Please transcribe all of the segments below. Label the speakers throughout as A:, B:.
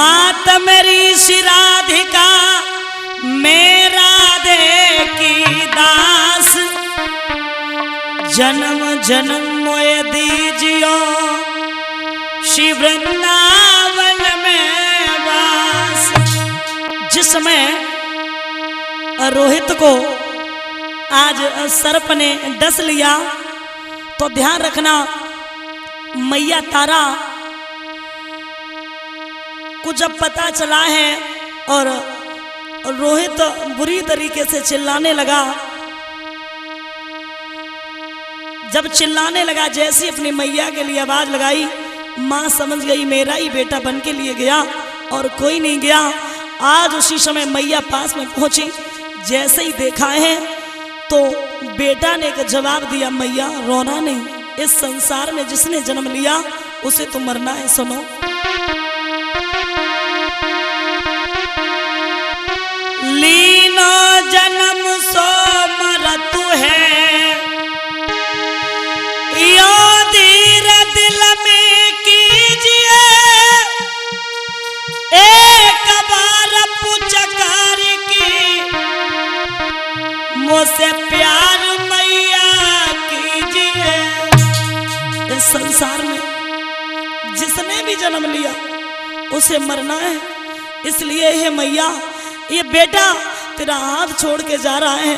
A: मात मेरी शिराधिका मेरा दे की दास, जन्म जन्म मोए दीजियो श्री वृंदावन में वास। जिस समय रोहित को आज सर्प ने डस लिया तो ध्यान रखना, मैया तारा को जब पता चला है और रोहित बुरी तरीके से चिल्लाने लगा, जब चिल्लाने लगा जैसी अपनी मैया के लिए आवाज लगाई, माँ समझ गई मेरा ही बेटा बन के लिए गया और कोई नहीं गया। आज उसी समय मैया पास में पहुंची, जैसे ही देखा है तो बेटा ने एक जवाब दिया, मैया रोना नहीं, इस संसार में जिसने जन्म लिया उसे तो मरना है। सुनो, लीनो जन्म सो मरतु है, यो धीर दिल में कीजिए, एक बार पुचकार की मुझसे प्यार मैया कीजिए। इस संसार में जिसने भी जन्म लिया उसे मरना है, इसलिए हे मैया ये बेटा तेरा हाथ छोड़ के जा रहा है,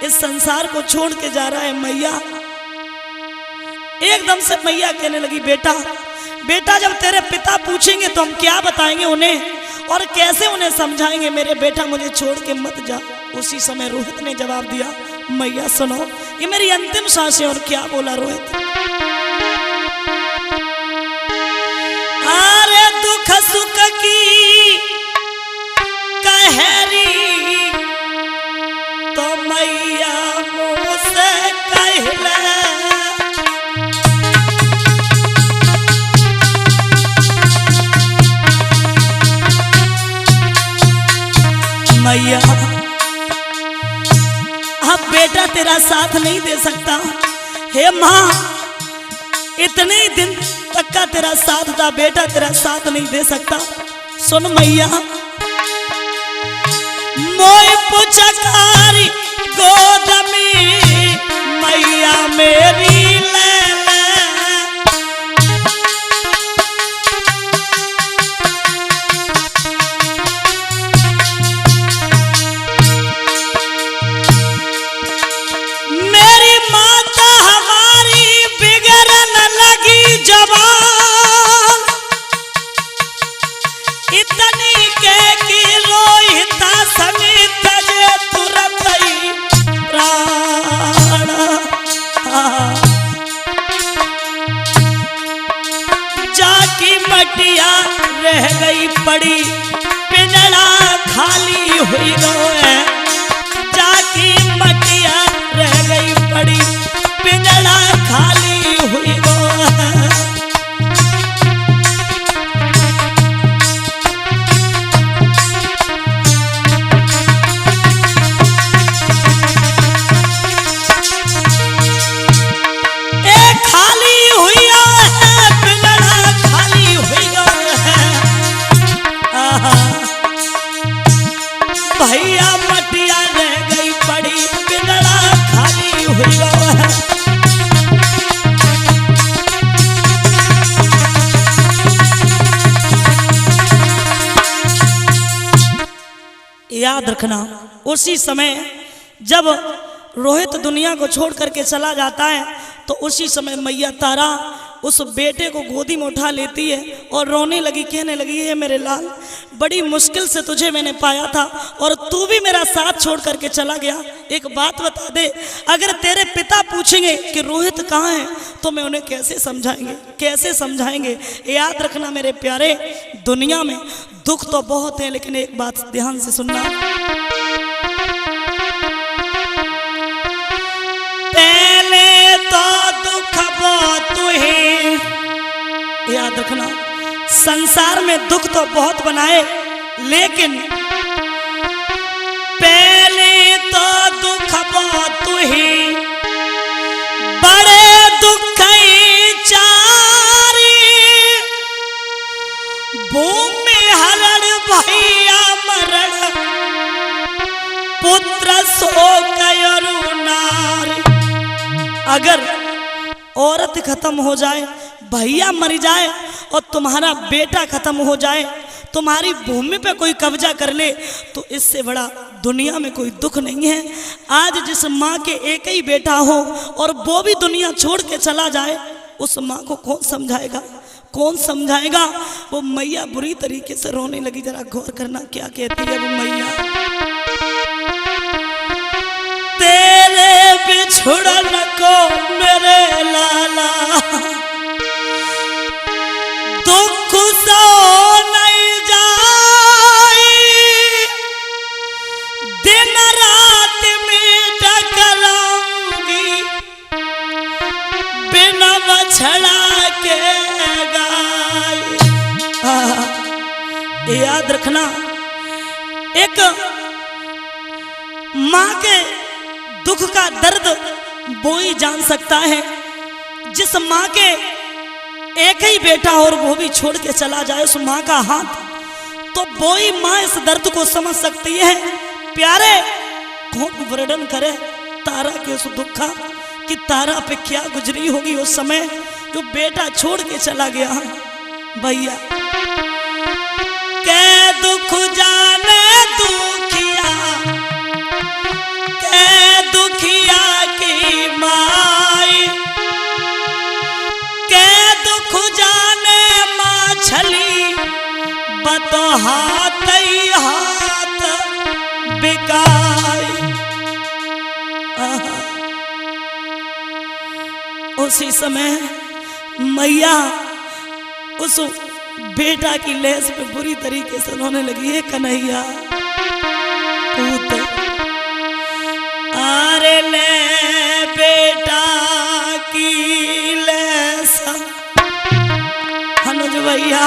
A: इस संसार को छोड़ के जा रहा है मैया। एकदम से मैया कहने लगी, बेटा बेटा जब तेरे पिता पूछेंगे तो हम क्या बताएंगे उन्हें और कैसे उन्हें समझाएंगे, मेरे बेटा मुझे छोड़ के मत जा। उसी समय रोहित ने जवाब दिया, मैया सुनो ये मेरी अंतिम सांस है। और क्या बोला रोहित, अरे दुख सुख की कहरी तो मैया मुझसे कहले, मैया अब बेटा तेरा साथ नहीं दे सकता। हे माँ इतने ही दिन तक का तेरा साथ था, बेटा तेरा साथ नहीं दे सकता। सुन मैया, मोय पुचकारी गोद में मैया मेरी ले ले, मेरी माता हमारी बिगड़न लगी जवान, इतनी के की रोहिता समेत जे तुरंत ही प्राण, जाकी मटिया रह गई पड़ी, पिंजड़ा खाली हुई रोए, जाकी मटिया रह गई पड़ी, पिंजड़ा खाली हुई रोए। भैया मटिया रह गई पड़ी, पिंजड़ा खाली हुई है। याद रखना, उसी समय जब रोहित दुनिया को छोड़ करके चला जाता है तो उसी समय मैया तारा उस बेटे को गोदी में उठा लेती है और रोने लगी, कहने लगी, है मेरे लाल बड़ी मुश्किल से तुझे मैंने पाया था और तू भी मेरा साथ छोड़ करके चला गया। एक बात बता दे, अगर तेरे पिता पूछेंगे कि रोहित कहाँ है तो मैं उन्हें कैसे समझाएंगे। याद रखना मेरे प्यारे, दुनिया में दुख तो बहुत है, लेकिन एक बात ध्यान से सुनना, पहले तो दुख बहुत है। याद रखना, संसार में दुख तो बहुत बनाए, लेकिन पहले तो दुख बहुत है, बड़े दुख चारी भूमि हर भैया मरण पुत्र शोक नारी। अगर औरत खत्म हो जाए, भैया मर जाए और तुम्हारा बेटा खत्म हो जाए, तुम्हारी भूमि पे कोई कब्जा कर ले, तो इससे बड़ा दुनिया में कोई दुख नहीं है। आज जिस माँ के एक ही बेटा हो और वो भी दुनिया छोड़ के चला जाए, उस माँ को कौन समझाएगा, कौन समझाएगा। वो मैया बुरी तरीके से रोने लगी। जरा गौर करना क्या कहती है वो मैया। तेरे बिछुड़न को मेरे लाला दुख सो नहीं जाई, दिन रात में टकराऊंगी बिना बछड़ा के गाय। याद रखना, एक माँ के दुख का दर्द वो ही जान सकता है जिस माँ के एक ही बेटा और वो भी छोड़ के चला जाए, उस माँ का हाथ, तो वो ही माँ इस दर्द को समझ सकती है। प्यारे, कौन वर्णन करे तारा के उस दुख का कि तारा पे क्या गुजरी होगी उस समय जो बेटा छोड़ के चला गया। भैया के दुख जाने दुखिया, के दुखिया की माई, के दुख जाने माँ छली, बतो हाथ ही हाथ बिकाई। उसी समय मैया उस बेटा की लेस पे बुरी तरीके से रोने लगी है। कन्हैया पूत आरे ले बेटा की लेस, अनुज भैया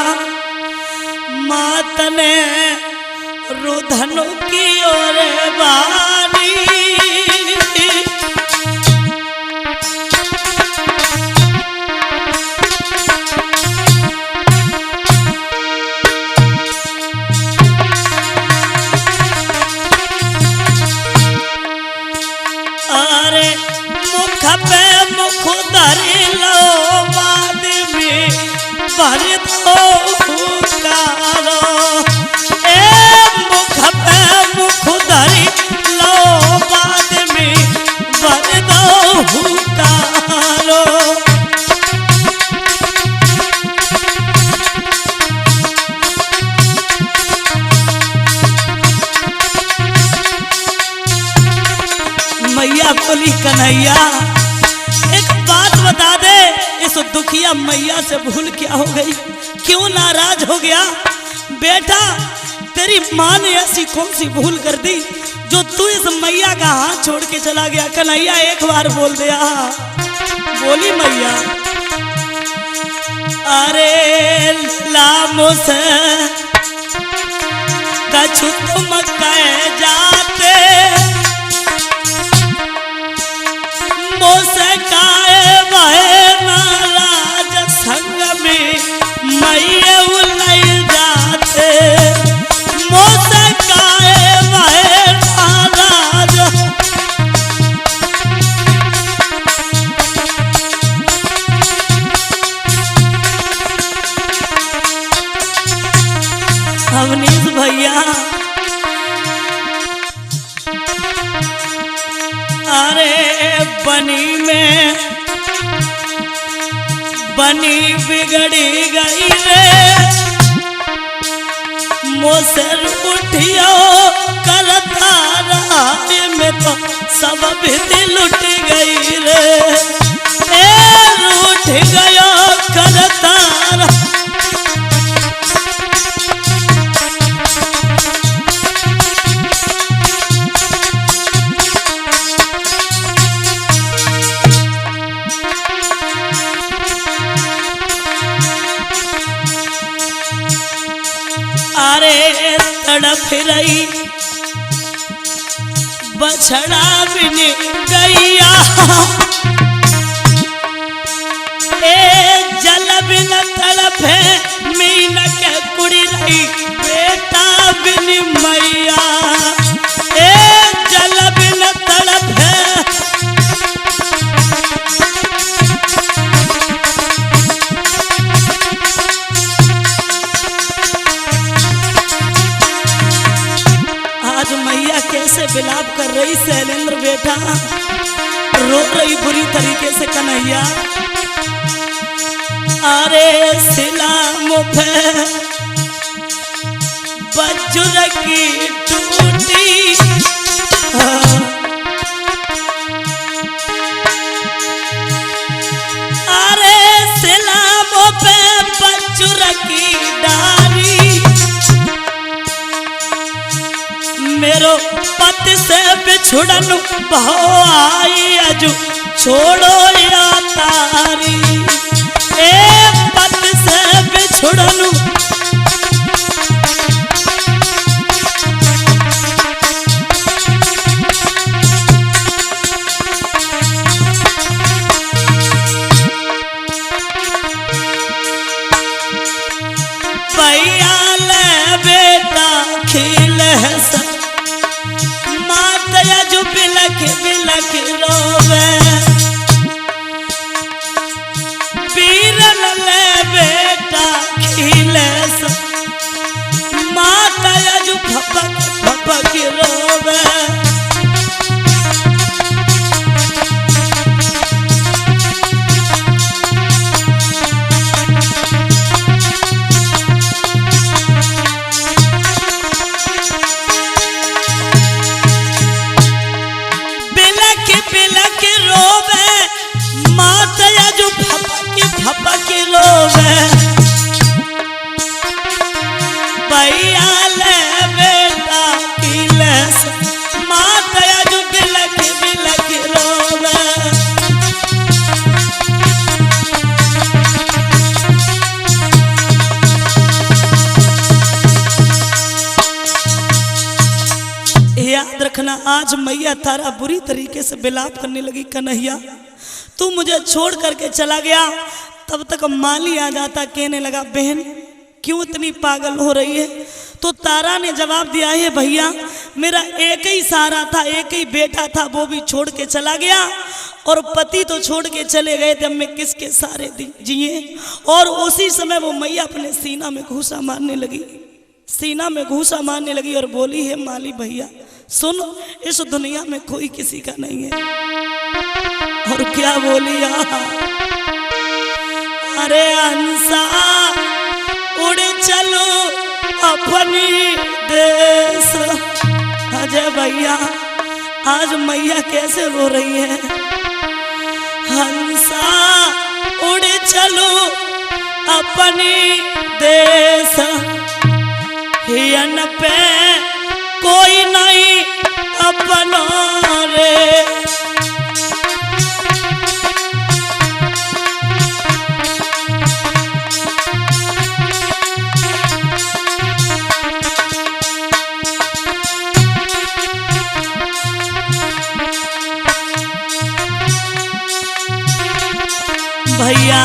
A: मात ने रुधनु की ओर बानी। भर दो हुकारो, ए मुख पे मुख धरी लो, बाद में भर दो हुकारो। मैया बोली कन्हैया एक बात बता दे, इस दुखिया मैया से भूल क्या हो गई, क्यों नाराज हो गया? बेटा तेरी माँ ने ऐसी कौन सी भूल कर दी जो तू इस मैया का हाथ छोड़ के चला गया? कन्हैया एक बार बोल दिया। बोली मैया, अरे लामो से कछु तुम कह जाते, मोसे काए वहे नाराज संग में मैये उलझ जाते, मोसे काए वहे नाराज। अवनीश भैया अरे बनी बिगड़ी गई रे, मोसर उठियो करता रहा में तो सब भी लुट गई रे, रूठ गयो करता रहा। अरे तड़प रही बछड़ा बिन गैया, ए जल बिन तड़पे मीन के कुड़ी रही बेटा विलाप कर रही शैलेंद्र बेटा, रो रही बुरी तरीके से कन्हैया। अरे सिलाम पे बजुर की टूटी, अरे सिलाम पे बजुर की डारी, मेरो पति से बिछुड़न भाव आई अजू छोड़ो या तारी, ए पति से बिछुड़न बिलख बिलख रोवे, पीरल ले बेटा खिले माता यजु भपक भपक रोवे। भपक रोवे भैया ले बेटा किलस माता जो बिलख बिलख रोवे। याद रखना आज मैया तारा बुरी तरीके से विलाप करने लगी, कन्हैया तू मुझे छोड़ करके चला गया। तब तक माली आ जाता, कहने लगा बहन क्यों इतनी पागल हो रही है। तो तारा ने जवाब दिया है भैया मेरा एक ही सहारा था, एक ही बेटा था, वो भी छोड़ के चला गया और पति तो छोड़ के चले गए थे, अब मैं किसके सहारे जिए। और उसी समय वो मैया अपने सीना में घूसा मारने लगी, सीना में घूसा मारने लगी और बोली है माली भैया सुन इस दुनिया में कोई किसी का नहीं है। और क्या बोली अरे हंसा उड़ चलो अपनी देश। अजय भैया आज मैया कैसे रो रही है। हंसा उड़ चलो अपनी देश, हियन पे कोई नहीं अपना रे। भैया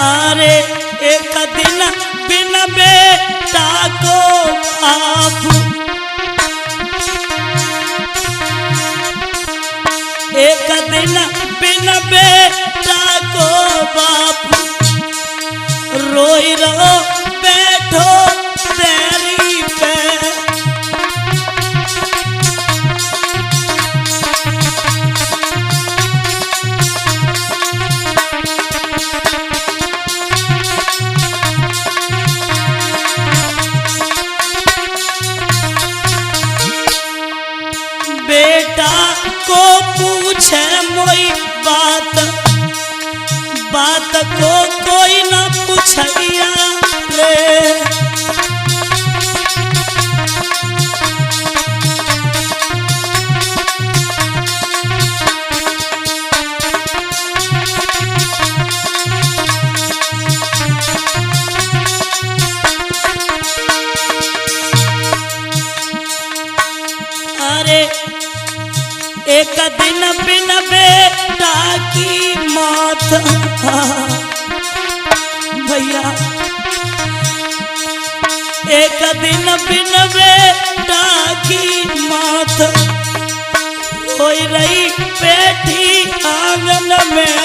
A: अरे एक दिन बिन बेटा को आप, एक दिन बिन बेटा को बाप, रोई रो बैठो तेरी पे। बेटा को पूछे मोई बात, बात को कोई न पूछिया रे। अरे एक दिन बिन बेटा की मौत, भैया एक दिन बिन बेटा की मौत, रोई रही बैठी आंगन में।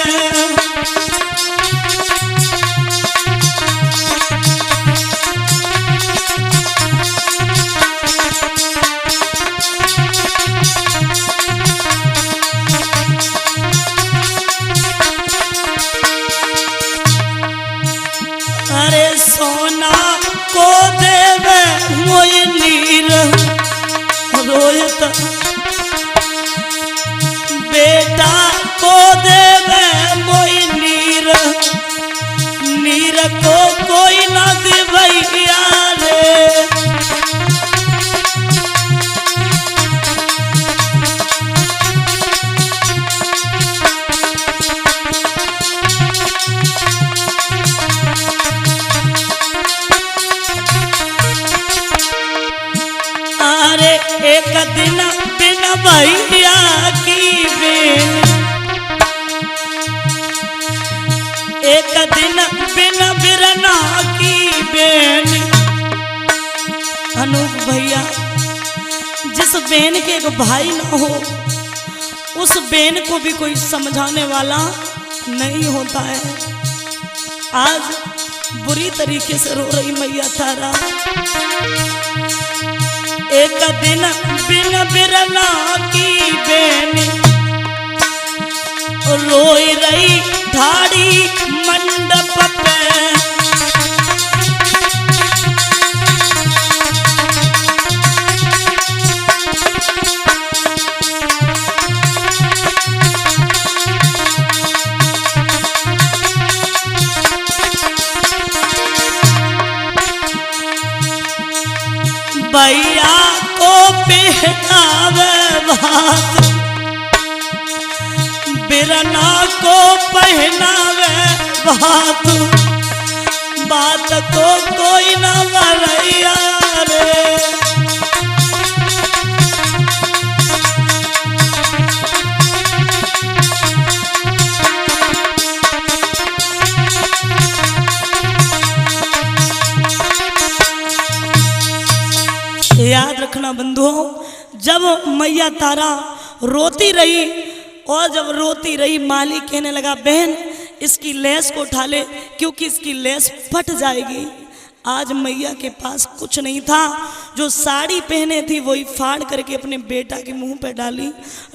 A: एक दिन बिना भैया की बेन, एक दिन बिना बिरना की बेन। अनूप भैया, जिस बेन के एक भाई ना हो उस बेन को भी कोई समझाने वाला नहीं होता है। आज बुरी तरीके से रो रही मैया तारा। एक दिन बिन बिरना की बेन, रोई रही ढाड़ी मंडप पे। भैया को पहनावे भात, बिरना को पहनावे भात, बात को कोई न मरैया रे। याद रखना बंधुओं, जब मैया तारा रोती रही और जब रोती रही माली कहने लगा बहन इसकी लेस को उठा ले क्योंकि इसकी लेस फट जाएगी। आज मैया के पास कुछ नहीं था, जो साड़ी पहने थी वही फाड़ करके अपने बेटा के मुंह पे डाली।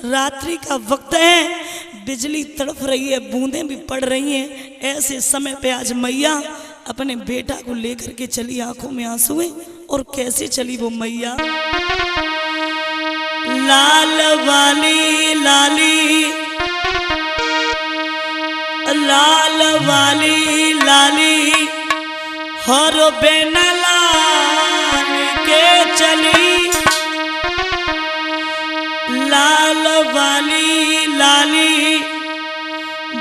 A: रात्रि का वक्त है, बिजली तड़प रही है, बूंदें भी पड़ रही हैं। ऐसे समय पे आज मैया अपने बेटा को लेकर के चली, आंखों में आंसू है। और कैसे चली वो मैया? लाल वाली लाली, लाल वाली लाली, हर बेन लाल के चली। लाल वाली लाली,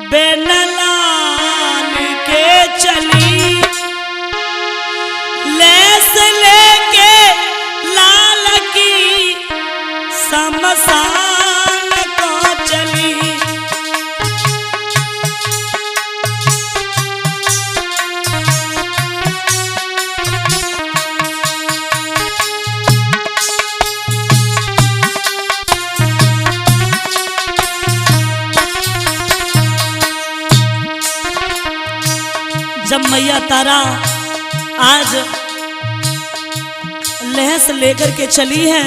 A: बेन लाल के चली। लेस लेके लाल की शमशान को चली। जब मैया तारा आज लहस लेकर के चली है,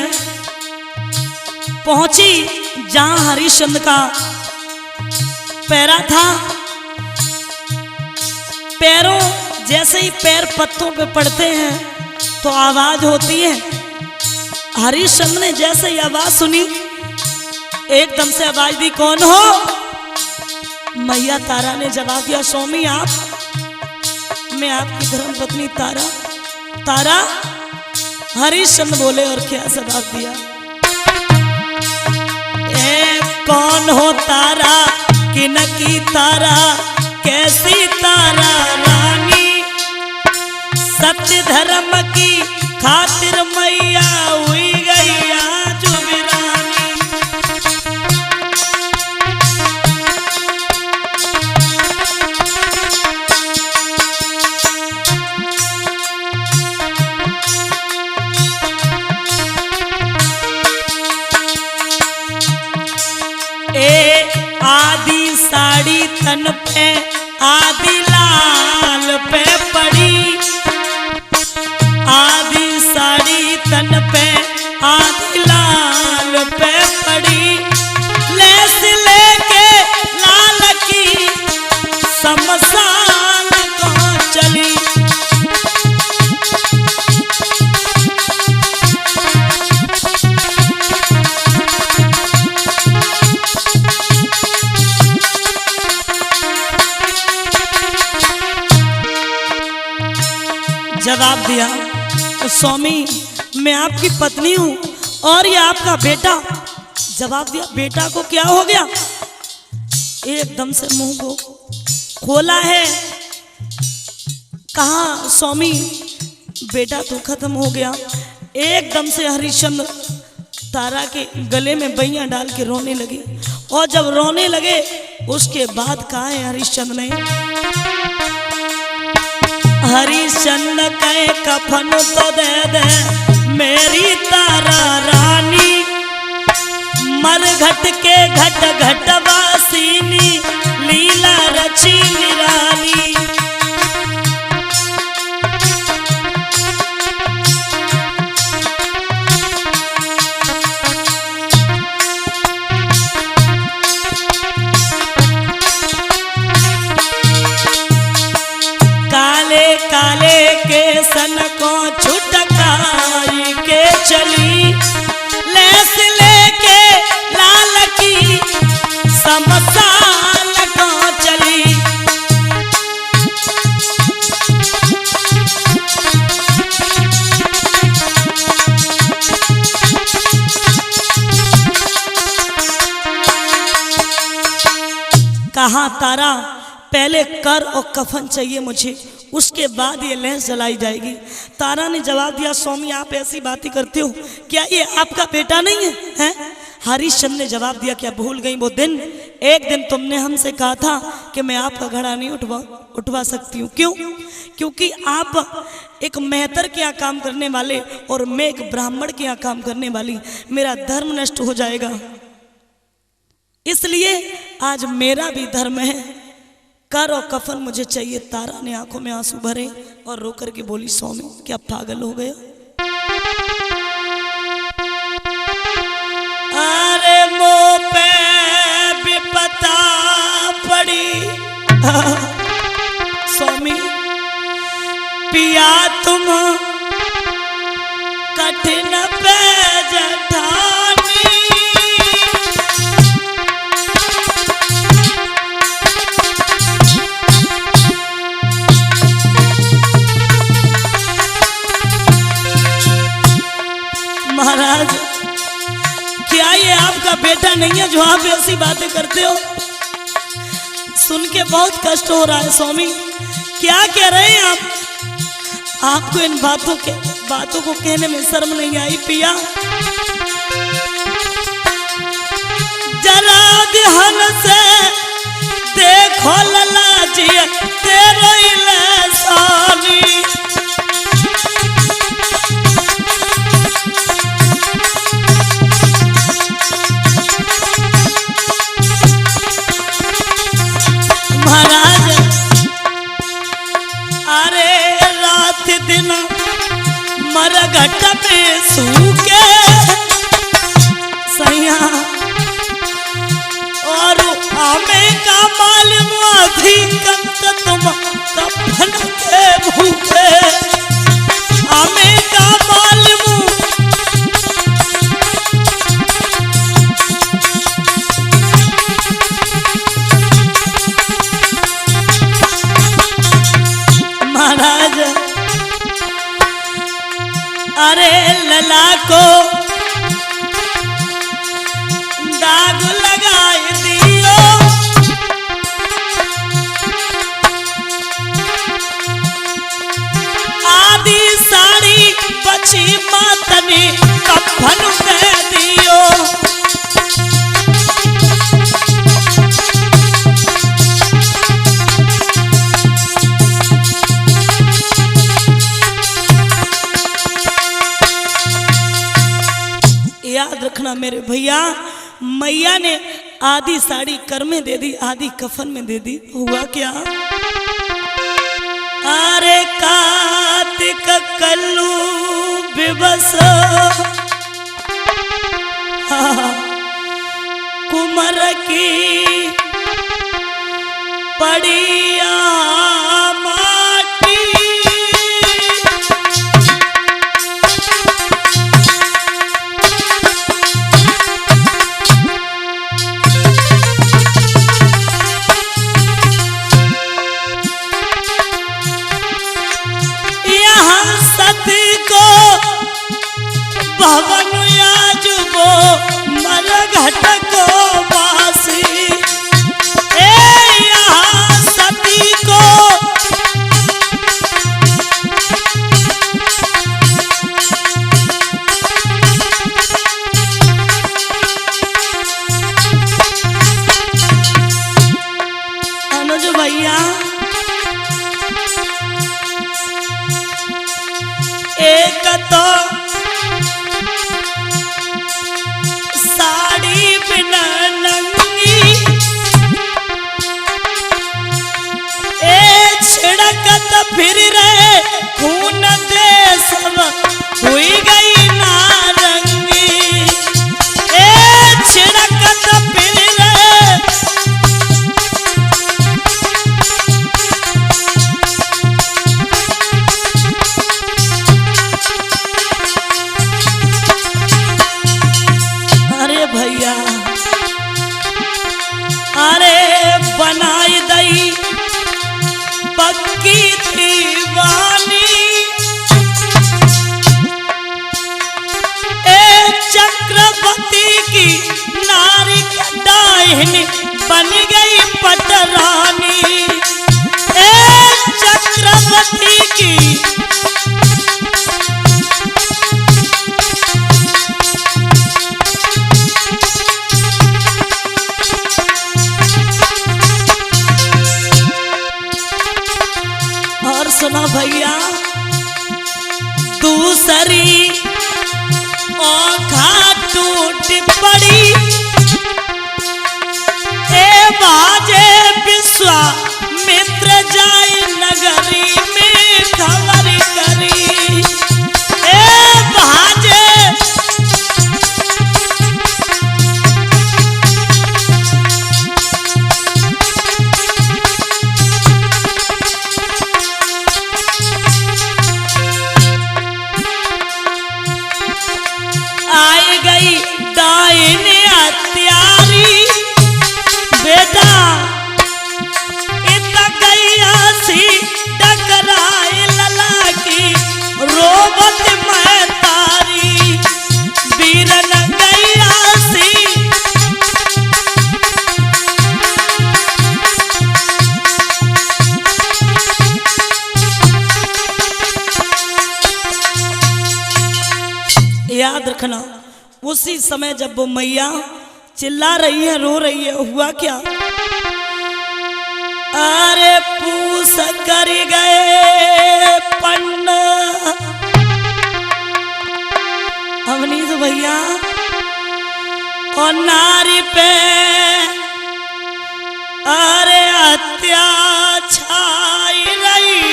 A: पहुंची जहां हरिश्चंद्र का पैरा था। पैरों जैसे ही पैर पत्तों पे पड़ते हैं तो आवाज होती है। हरिश्चंद्र ने जैसे ही आवाज सुनी एकदम से आवाज दी, कौन हो? मैया तारा ने जवाब दिया, स्वामी आप? मैं आपकी धर्मपत्नी तारा। तारा? हरिश्चंद्र बोले और क्या जवाब दिया? ए कौन हो तारा, किन की तारा, कैसी तारा रानी? सत्य धर्म की खातिर मैया हुई गई आज वीरानी। आदि साड़ी तन पे आदि लाल पे पड़ी। आदि साड़ी तन पे आदि लाल पे पड़ी। लेस लेके लाल की शमशान को चली। जवाब दिया, तो स्वामी मैं आपकी पत्नी हूं और ये आपका बेटा। जवाब दिया, बेटा को क्या हो गया? एकदम से मुंह को खोला है, कहा स्वामी बेटा तो खत्म हो गया। एकदम से हरिश्चंद्र तारा के गले में बैया डाल के रोने लगे। और जब रोने लगे उसके बाद कहा है हरिश्चंद्र ने, हरिश्चंद्र कहे कफन तो दे दे मेरी तारा रानी, मरघट के घट घट वासिनी लीला रची निराली। काले काले के सन को छुटकाई के चली, लेस लेके लाल की समसान को चली। कहा तारा पहले कर और कफन चाहिए मुझे, उसके बाद ये लैंस जलाई जाएगी। तारा ने जवाब दिया, स्वामी आप ऐसी बातें करते हो, क्या ये आपका बेटा नहीं है, हैं? हरिश्चंद्र ने जवाब दिया, क्या भूल गई वो दिन? एक दिन तुमने हमसे कहा था कि मैं आपका घड़ा नहीं उठवा सकती हूँ। क्यों? क्योंकि आप एक मेहतर के यहाँ काम करने वाले और मैं एक ब्राह्मण के यहाँ काम करने वाली, मेरा धर्म नष्ट हो जाएगा, इसलिए आज मेरा भी धर्म है, कर और कफन मुझे चाहिए। तारा ने आंखों में आंसू भरे और रो करके बोली, स्वामी क्या पागल हो गया? अरे मुँह पे विपता पड़ी स्वामी, पिया तुम कठिन पे जठानी। महाराज क्या ये आपका बेटा नहीं है जो आप ऐसी बातें करते हो? सुन के बहुत कष्ट हो रहा है स्वामी। क्या कह रहे हैं आप? आपको इन बातों को कहने में शर्म नहीं आई? पिया जरा ध्यान से देखो लला जी तेरे लसानी। महाराज अरे रात दिन मरघट में सूखे सैया, और हमें का मालूम अधिकंत तुम कफन के भूखे, हमें का मालूम महाराज। अरे लला को दाग लगाए दियो, आधी साड़ी बची मातनी कफन में दियो। याद रखना मेरे भैया, मैया ने आधी साड़ी कर में दे दी, आधी कफन में दे दी। हुआ क्या? अरे कार्तिक कल्लू बिबस कुमर की पड़िया माटी, तो साड़ी बिना नंगी ए छिड़कत फिर रहे खून दे सब हुई गई नारंगी ए छिड़कत फिर रहे भैया अरे बनाई दई पक्की दीवानी ए चक्रवर्ती की नारी का डायनी बन गई पटरानी ए चक्रवर्ती की सुना भैया दूसरी औखा टूट पड़ी ए बाजे विश्वामित्र जाय नगरी में खबर करी ए बाजे आई गई डायनी हत्यारी बेटा इतना गैया सी टकराए लला की रोबत मैं तारी वीरन गैया सी याद रखना उसी समय जब वो मैया चिल्ला रही है रो रही है हुआ क्या अरे पूस कर गए पन्ना अवनीश भैया और नारी पे अरे हत्या छाई रही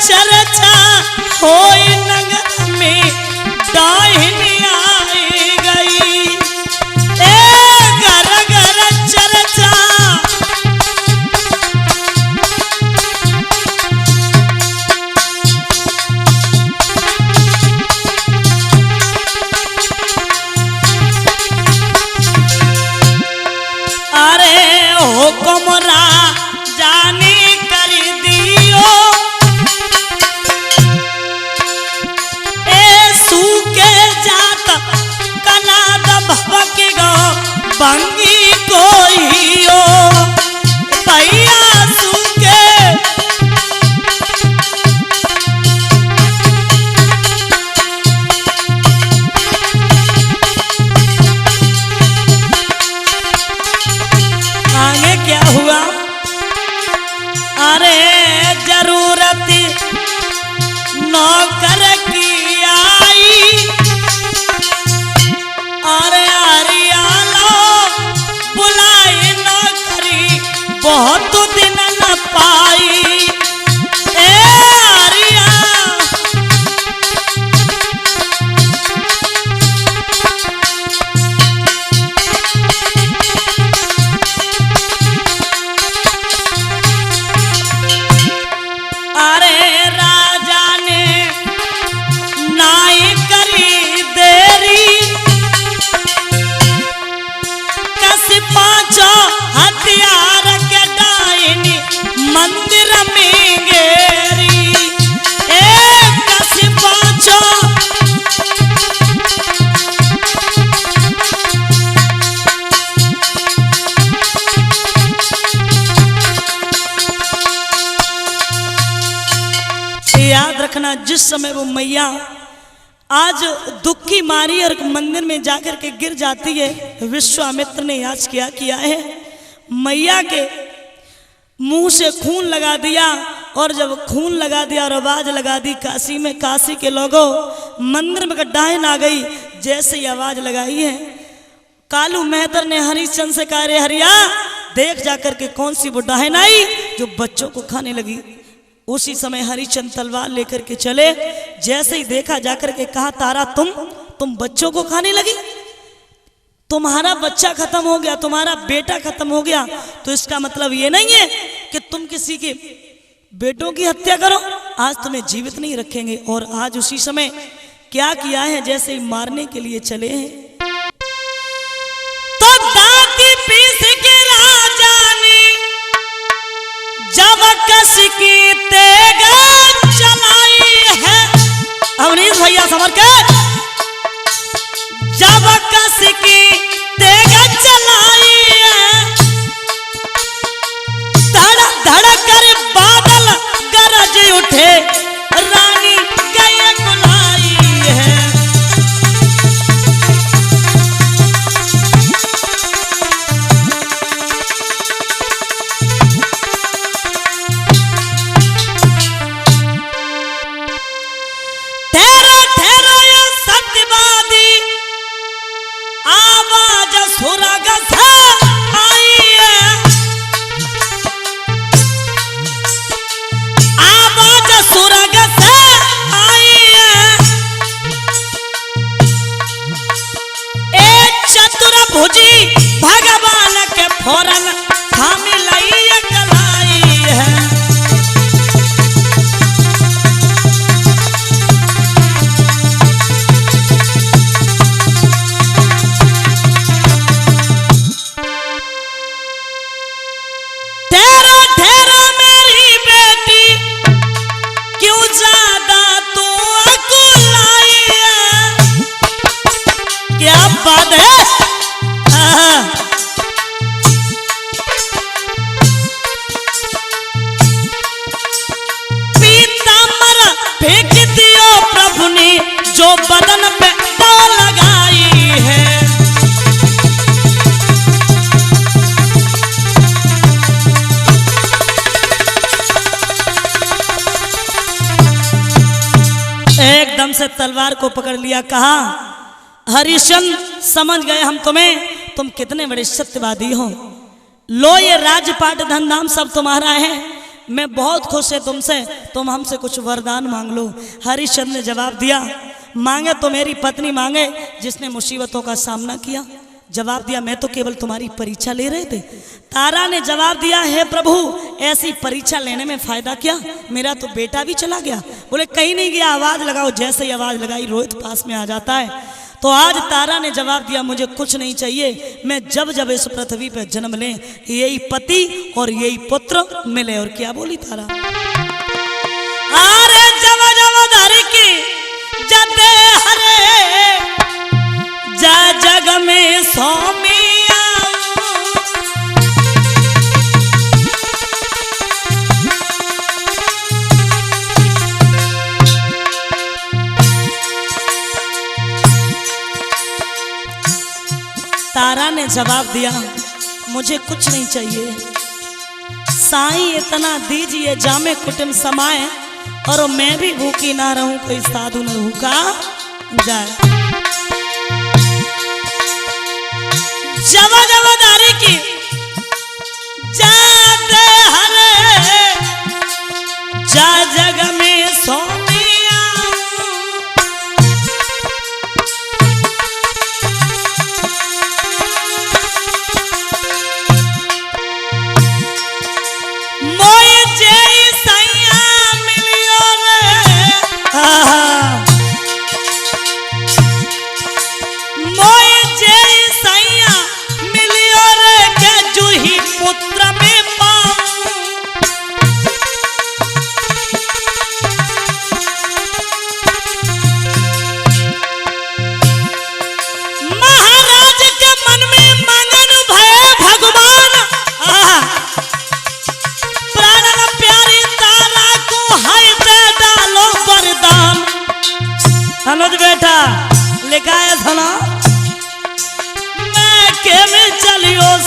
A: चर्चा होई नगर में डायनी आई गई ए घर घर चर्चा अरे हुक्मरा जानी कर दियो याद रखना, जिस समय वो मैया आज दुख की मारी और मंदिर में जाकर के गिर जाती है, विश्वामित्र ने आज क्या किया है, मैया के मुंह से खून लगा दिया। और जब खून लगा दिया और आवाज लगा दी काशी में, काशी के लोगों, मंदिर में डायन आ गई। जैसे ही आवाज लगाई है, कालू मेहतर ने हरिश्चंद्र से कहा, रे हरिया देख जाकर के कौन सी वो डायन आई जो बच्चों को खाने लगी। उसी समय हरिश्चंद्र तलवार लेकर के चले। जैसे ही देखा, जाकर के कहा, तारा तुम बच्चों को खाने लगी, तुम्हारा बच्चा खत्म हो गया, तुम्हारा बेटा खत्म हो गया, तो इसका मतलब ये नहीं है कि तुम किसी के बेटों की हत्या करो, आज तुम्हें जीवित नहीं रखेंगे। और आज उसी समय क्या किया है, जैसे ही मारने के लिए चले हैं, तो दांती पीस के राजा ने जब कस की तेग चलाई है, अवनीश भैया समर के, जब कस की तेग चलाई है, धड़ धड़ कर बादल गरज उठे, रानी गए बुलाई है। ठहरो ठहरो ये सत्यवादी, आवाज सुरग से आई है, आवाज सुरग से आई है। एक चतुर्भुजी भगवान के फौरन थामी लई गलाई है। ठहरो ठहरो मेरी बेटी, क्यों ज्यादा तू अकुलाई है। क्या बात है, पीताम्बर फेंक दियो प्रभु ने, जो बदन पे तो लगाई है। एकदम से तलवार को पकड़ लिया, कहा, हरिश्चंद्र समझ गए हम तुम्हें, तुम कितने बड़े सत्यवादी हो। लो ये राजपाट धन धाम सब तुम्हारा है, मैं बहुत खुश है तुमसे, तुम हमसे कुछ वरदान मांग लो। हरिश्चंद्र ने जवाब दिया, मांगे तो मेरी पत्नी मांगे जिसने मुसीबतों का सामना किया। जवाब दिया, मैं तो केवल तुम्हारी परीक्षा ले रहे थे। तारा ने जवाब दिया, हे प्रभु ऐसी परीक्षा लेने में फायदा क्या, मेरा तो बेटा भी चला गया। बोले कहीं नहीं गया, आवाज लगाओ। जैसे ही आवाज लगाई, रोहित पास में आ जाता है। तो आज तारा ने जवाब दिया, मुझे कुछ नहीं चाहिए, मैं जब जब इस पृथ्वी पर जन्म लें यही पति और यही पुत्र मिले। और क्या बोली तारा, अरे जब जब धर की जते हरे, जा जग में स्वामी आऊं, तारा ने जवाब दिया, मुझे कुछ नहीं चाहिए, साईं इतना दीजिए जामे कुटुंब समाए, और मैं भी भूखी ना रहूं, कोई साधु न भूखा जाए। जब जब दारी की जाते हरे, जा जग में स्वामी आऊं, मोए जय सैया मिलियो रे, मोए जय सैया मिलियो रे, के जूही पुत्र में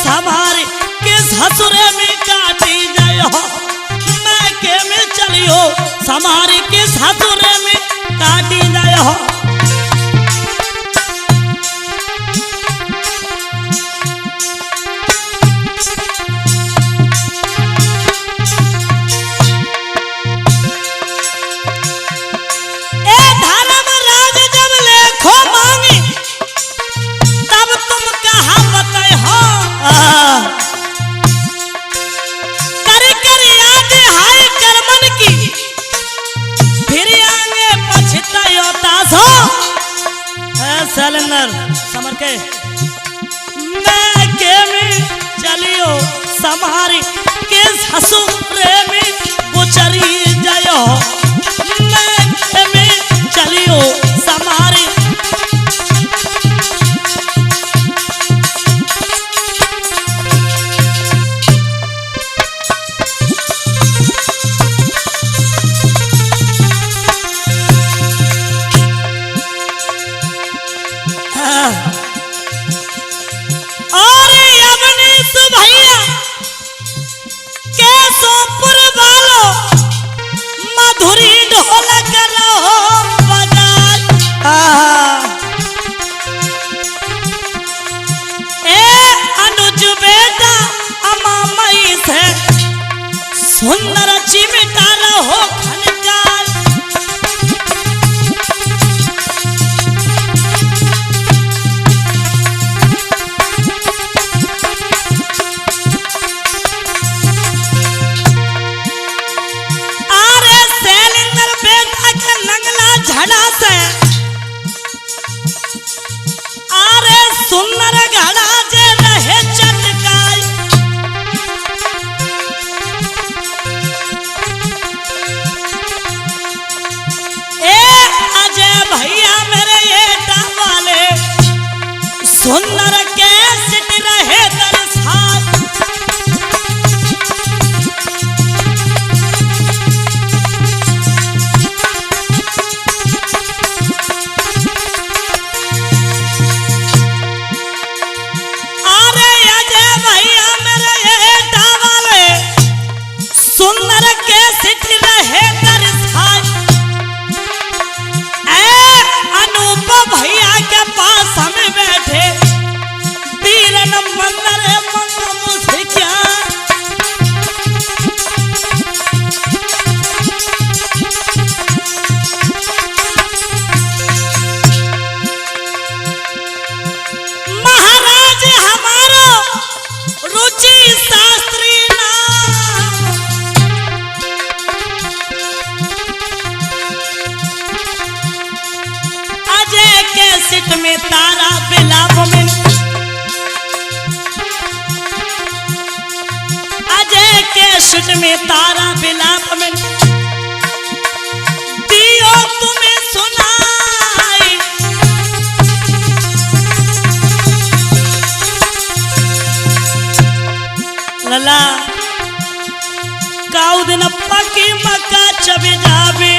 A: समारे के ससुरे में काटी जाय हो मैं के में चलियो समारे के ससुरे में काटी जाय हो। सैलेंडर समर के मैं के में चलियो समारी के ससुरे में गुचरी जायो मैं के में चलियो समारी। सुंदर चिमटा रहो खनकार अरे सैलेंडर बेटा के नंगला झड़ा से अरे सुंदर घड़ा जे रहे चटकाई भैया मेरे ये वाले सुंदर के सिट रहे दरसाल अरे अजय भैया मेरे ये वाले सुंदर के सिट रहे दरसाल भैया के पास हम बैठे पीरन मंदिर मुझे क्या महाराज हमारा रुचि शास्त्री नाम अजय के सिट में तारा बिलाप में अजय के सिट में तारा बिलाप में दियो तुम्हें सुनाई लला काऊ दिन पकी मक्का चबे जावे